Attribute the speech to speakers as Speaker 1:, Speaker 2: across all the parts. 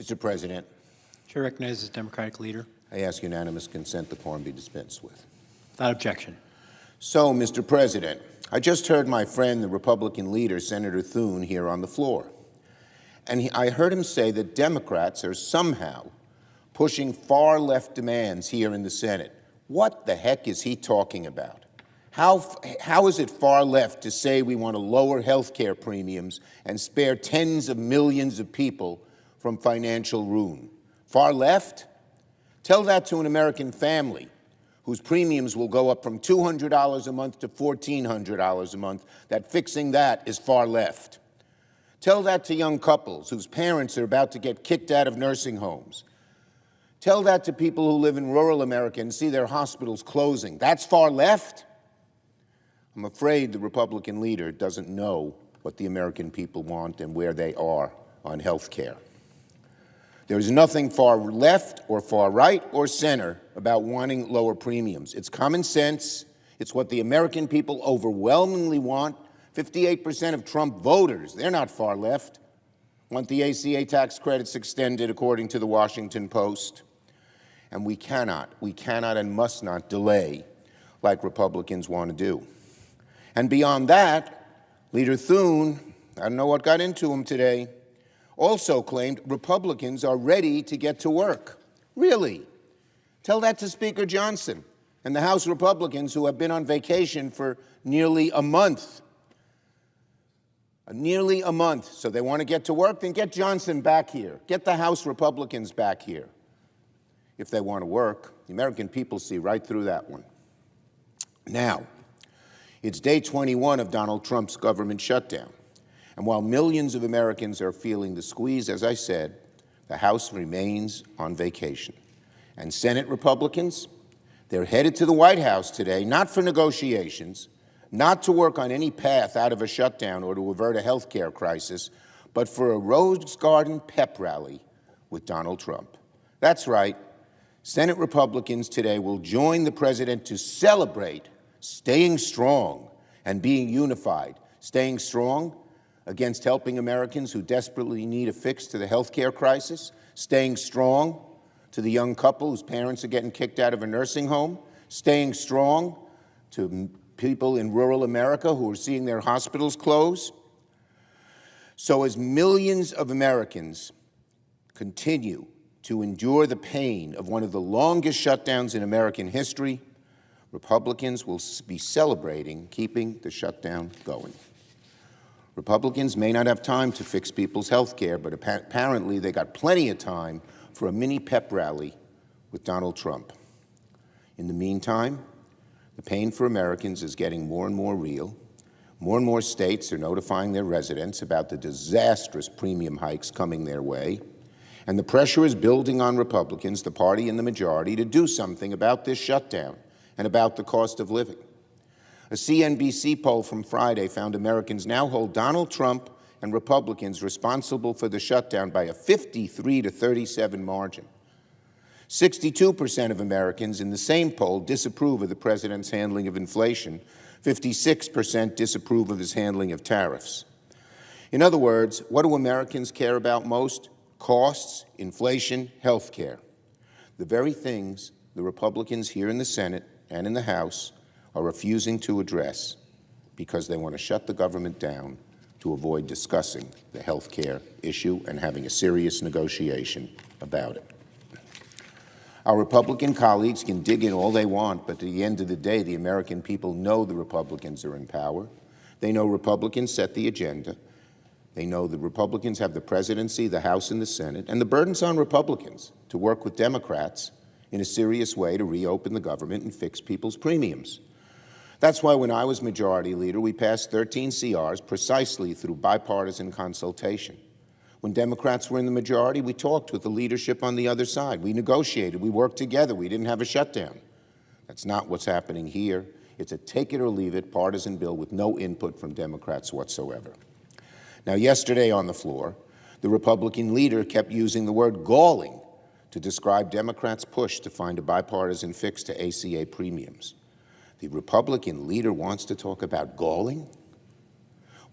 Speaker 1: Mr. President,
Speaker 2: Chair recognizes the Democratic leader.
Speaker 1: I ask unanimous consent the quorum be dispensed with.
Speaker 2: Without objection.
Speaker 1: So, Mr. President, I just heard my friend, the Republican leader, Senator Thune, here on the floor. And I heard him say that Democrats are somehow pushing far-left demands here in the Senate. What the heck is he talking about? How is it far-left to say we want to lower health care premiums and spare tens of millions of people from financial ruin? Far-left? Tell that to an American family whose premiums will go up from $200 a month to $1,400 a month, that fixing that is far-left. Tell that to young couples whose parents are about to get kicked out of nursing homes. Tell that to people who live in rural America and see their hospitals closing. That's far-left? I'm afraid the Republican leader doesn't know what the American people want and where they are on health care. There is nothing far left or far right or center about wanting lower premiums. It's common sense. It's what the American people overwhelmingly want. 58% of Trump voters, they're not far left, want the ACA tax credits extended, according to the Washington Post. And we cannot and must not delay like Republicans want to do. And beyond that, Leader Thune, I don't know what got into him today, also claimed Republicans are ready to get to work. Really? Tell that to Speaker Johnson and the House Republicans who have been on vacation for nearly a month. Nearly a month. So they want to get to work? Then get Johnson back here. Get the House Republicans back here. If they want to work, the American people see right through that one. Now, it's day 21 of Donald Trump's government shutdown. And while millions of Americans are feeling the squeeze, as I said, the House remains on vacation. And Senate Republicans, they're headed to the White House today, not for negotiations, not to work on any path out of a shutdown or to avert a health care crisis, but for a Rose Garden pep rally with Donald Trump. That's right. Senate Republicans today will join the president to celebrate staying strong and being unified, staying strong against helping Americans who desperately need a fix to the health care crisis, staying strong to the young couple whose parents are getting kicked out of a nursing home, staying strong to people in rural America who are seeing their hospitals close. So as millions of Americans continue to endure the pain of one of the longest shutdowns in American history, Republicans will be celebrating keeping the shutdown going. Republicans may not have time to fix people's health care, but apparently they got plenty of time for a mini pep rally with Donald Trump. In the meantime, the pain for Americans is getting more and more real. More and more states are notifying their residents about the disastrous premium hikes coming their way. And the pressure is building on Republicans, the party in the majority, to do something about this shutdown and about the cost of living. A CNBC poll from Friday found Americans now hold Donald Trump and Republicans responsible for the shutdown by a 53-37 margin. 62% of Americans in the same poll disapprove of the president's handling of inflation. 56% disapprove of his handling of tariffs. In other words, what do Americans care about most? Costs, inflation, health care. The very things the Republicans here in the Senate and in the House are refusing to address because they want to shut the government down to avoid discussing the health care issue and having a serious negotiation about it. Our Republican colleagues can dig in all they want, but at the end of the day, the American people know the Republicans are in power. They know Republicans set the agenda. They know the Republicans have the presidency, the House, and the Senate, and the burden's on Republicans to work with Democrats in a serious way to reopen the government and fix people's premiums. That's why when I was Majority Leader, we passed 13 CRs precisely through bipartisan consultation. When Democrats were in the majority, we talked with the leadership on the other side. We negotiated. We worked together. We didn't have a shutdown. That's not what's happening here. It's a take-it-or-leave-it partisan bill with no input from Democrats whatsoever. Now, yesterday on the floor, the Republican leader kept using the word galling to describe Democrats' push to find a bipartisan fix to ACA premiums. The Republican leader wants to talk about galling?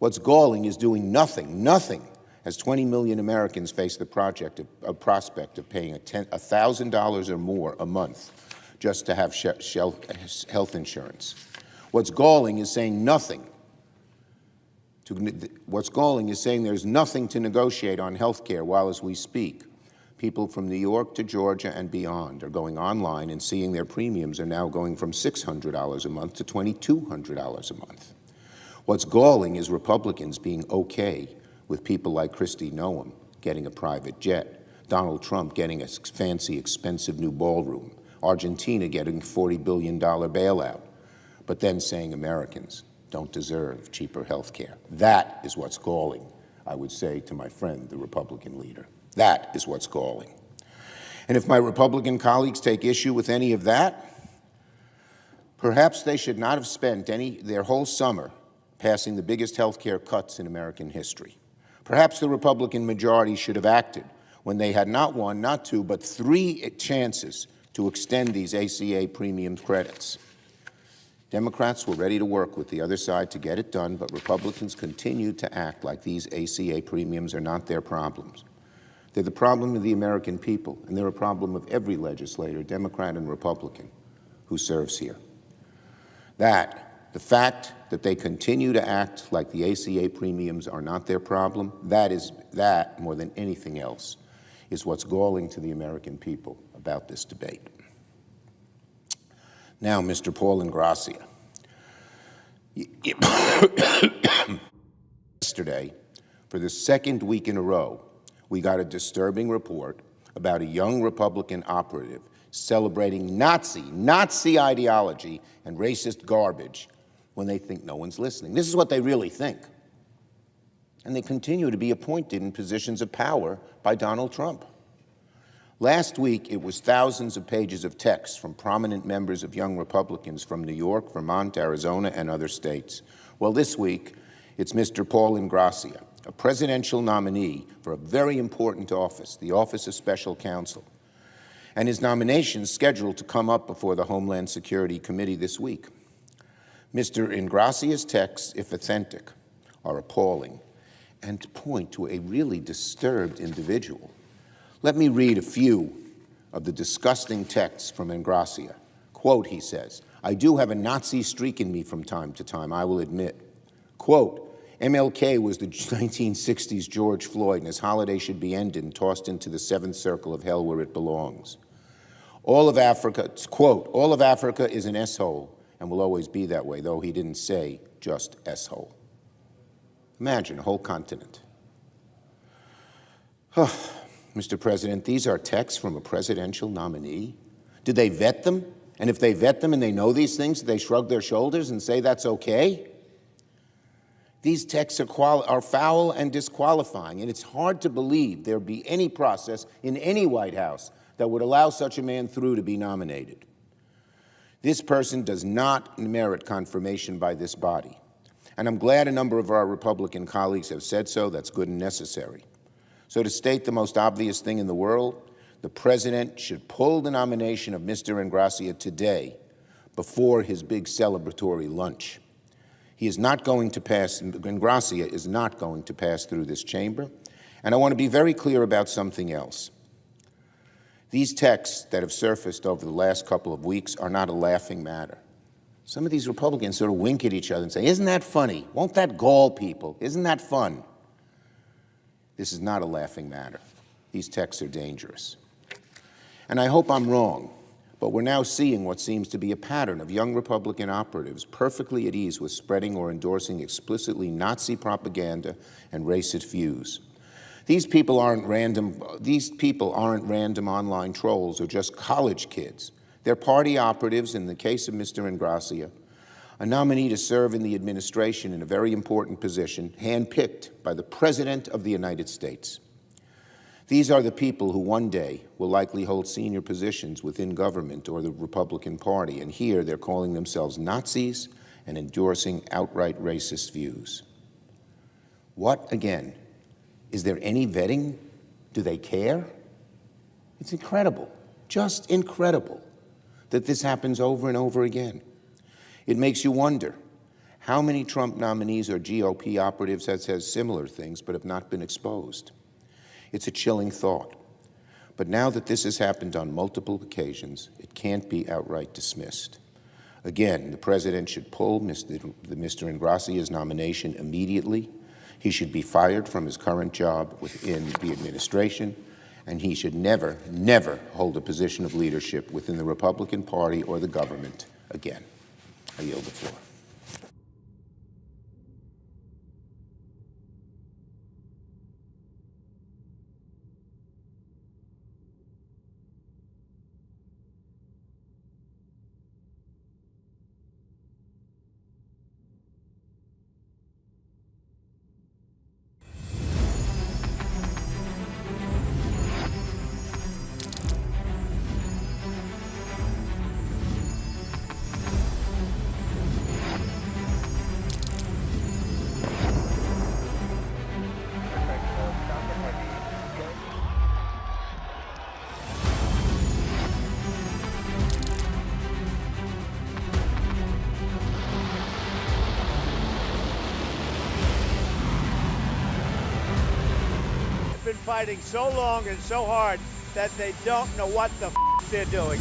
Speaker 1: What's galling is doing nothing as 20 million Americans face the prospect of paying $1,000 or more a month just to have health insurance. What's galling is saying there's nothing to negotiate on health care while as we speak. People from New York to Georgia and beyond are going online and seeing their premiums are now going from $600 a month to $2,200 a month. What's galling is Republicans being okay with people like Kristi Noem getting a private jet, Donald Trump getting a fancy, expensive new ballroom, Argentina getting a $40 billion bailout, but then saying Americans don't deserve cheaper health care. That is what's galling, I would say to my friend, the Republican leader. That is what's galling. And if my Republican colleagues take issue with any of that, perhaps they should not have spent their whole summer passing the biggest health care cuts in American history. Perhaps the Republican majority should have acted when they had not one, not two, but 3 chances to extend these ACA premium credits. Democrats were ready to work with the other side to get it done, but Republicans continued to act like these ACA premiums are not their problems. They're the problem of the American people, and they're a problem of every legislator, Democrat and Republican, who serves here. The fact that they continue to act like the ACA premiums are not their problem, that, more than anything else, is what's galling to the American people about this debate. Now, Mr. Paul Ingrassia. Yesterday, for the second week in a row, we got a disturbing report about a young Republican operative celebrating Nazi ideology and racist garbage when they think no one's listening. This is what they really think. And they continue to be appointed in positions of power by Donald Trump. Last week, it was thousands of pages of text from prominent members of young Republicans from New York, Vermont, Arizona, and other states. Well, this week, it's Mr. Paul Ingrassia, a presidential nominee for a very important office, the Office of Special Counsel. And his nomination is scheduled to come up before the Homeland Security Committee this week. Mr. Ingrassia's texts, if authentic, are appalling and point to a really disturbed individual. Let me read a few of the disgusting texts from Ingrassia. Quote, he says, "I do have a Nazi streak in me from time to time, I will admit." Quote, "MLK was the 1960s George Floyd, and his holiday should be ended and tossed into the seventh circle of hell where it belongs. All of Africa," quote, "all of Africa is an S-hole and will always be that way," though he didn't say just S-hole. Imagine a whole continent. Mr. President, these are texts from a presidential nominee. Did they vet them? And if they vet them and they know these things, they shrug their shoulders and say that's okay? These texts are foul and disqualifying, and it's hard to believe there'd be any process in any White House that would allow such a man through to be nominated. This person does not merit confirmation by this body, and I'm glad a number of our Republican colleagues have said so. That's good and necessary. So to state the most obvious thing in the world, the president should pull the nomination of Mr. Ingrassia today before his big celebratory lunch. He is not going to pass, Ingrassia is not going to pass through this chamber. And I want to be very clear about something else. These texts that have surfaced over the last couple of weeks are not a laughing matter. Some of these Republicans sort of wink at each other and say, "Isn't that funny? Won't that gall people? Isn't that fun?" This is not a laughing matter. These texts are dangerous. And I hope I'm wrong, but we're now seeing what seems to be a pattern of young Republican operatives perfectly at ease with spreading or endorsing explicitly Nazi propaganda and racist views. These people aren't random online trolls or just college kids. They're party operatives, in the case of Mr. Ingrassia, a nominee to serve in the administration in a very important position, handpicked by the President of the United States. These are the people who one day will likely hold senior positions within government or the Republican Party, and here they're calling themselves Nazis and endorsing outright racist views. What, again, is there any vetting? Do they care? It's incredible, just incredible, that this happens over and over again. It makes you wonder, How many Trump nominees or GOP operatives have said similar things but have not been exposed? It's a chilling thought. But now that this has happened on multiple occasions, it can't be outright dismissed. Again, the president should pull Mr. Ingrassia's nomination immediately. He should be fired from his current job within the administration, and he should never, never hold a position of leadership within the Republican Party or the government again. I yield the floor.
Speaker 3: Been fighting so long and so hard that they don't know what the they're doing.